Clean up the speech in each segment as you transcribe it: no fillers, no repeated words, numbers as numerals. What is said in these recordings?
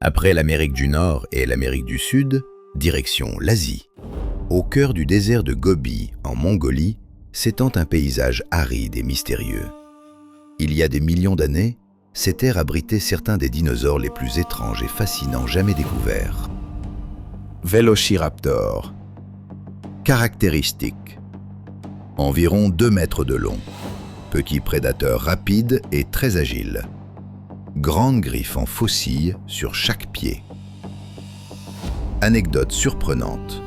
Après l'Amérique du Nord et l'Amérique du Sud, direction l'Asie. Au cœur du désert de Gobi, en Mongolie, s'étend un paysage aride et mystérieux. Il y a des millions d'années, ces terres abritaient certains des dinosaures les plus étranges et fascinants jamais découverts. Vélociraptor. Caractéristiques. Environ 2 mètres de long. Petit prédateur rapide et très agile. Grandes griffes en faucille sur chaque pied. Anecdote surprenante.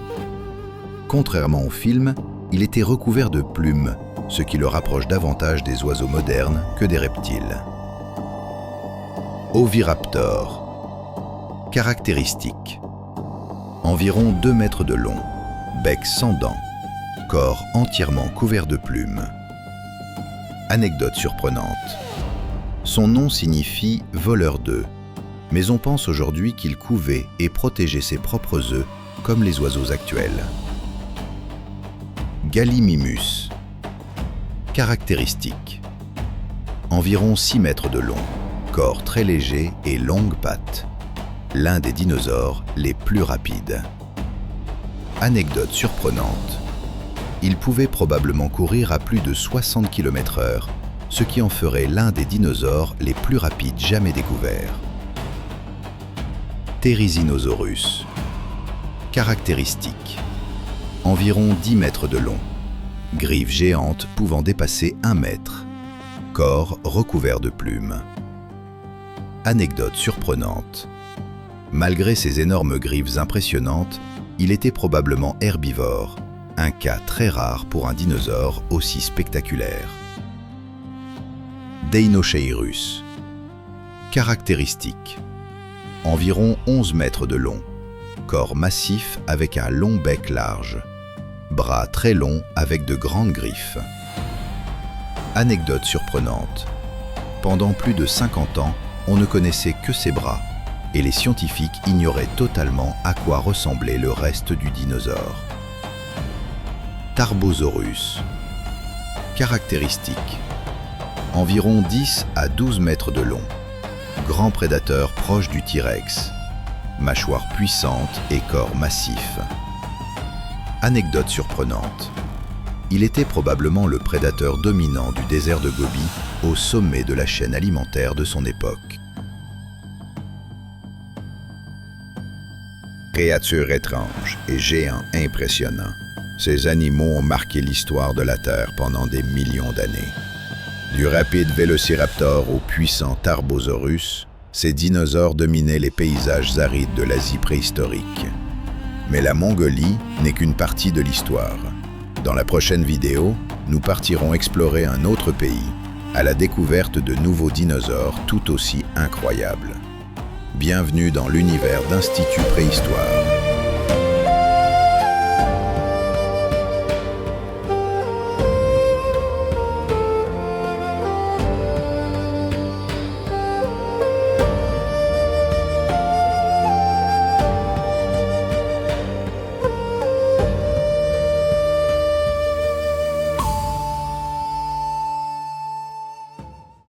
Contrairement au film, il était recouvert de plumes, ce qui le rapproche davantage des oiseaux modernes que des reptiles. Oviraptor. Caractéristiques. Environ 2 mètres de long, bec sans dents, corps entièrement couvert de plumes. Anecdote surprenante. Son nom signifie « voleur d'œufs », mais on pense aujourd'hui qu'il couvait et protégeait ses propres œufs comme les oiseaux actuels. Gallimimus. Caractéristiques. Environ 6 mètres de long, corps très léger et longues pattes. L'un des dinosaures les plus rapides. Anecdote surprenante. Il pouvait probablement courir à plus de 60 km/h, ce qui en ferait l'un des dinosaures les plus rapides jamais découverts. Therizinosaurus. Caractéristiques. Environ 10 mètres de long, griffes géantes pouvant dépasser 1 mètre, corps recouvert de plumes. Anecdote surprenante. Malgré ses énormes griffes impressionnantes, il était probablement herbivore, un cas très rare pour un dinosaure aussi spectaculaire. Deinocheirus. Caractéristiques. Environ 11 mètres de long, corps massif avec un long bec large, bras très longs avec de grandes griffes. Anecdote surprenante. Pendant plus de 50 ans, on ne connaissait que ses bras, et les scientifiques ignoraient totalement à quoi ressemblait le reste du dinosaure. Tarbosaurus. Caractéristiques. Environ 10 à 12 mètres de long, grand prédateur proche du T-Rex, mâchoire puissante et corps massif. Anecdote surprenante. Il était probablement le prédateur dominant du désert de Gobi, au sommet de la chaîne alimentaire de son époque. Créatures étranges et géants impressionnants, ces animaux ont marqué l'histoire de la Terre pendant des millions d'années. Du rapide Vélociraptor au puissant Tarbosaurus, ces dinosaures dominaient les paysages arides de l'Asie préhistorique. Mais la Mongolie n'est qu'une partie de l'histoire. Dans la prochaine vidéo, nous partirons explorer un autre pays, à la découverte de nouveaux dinosaures tout aussi incroyables. Bienvenue dans l'univers d'Institut Préhistoire.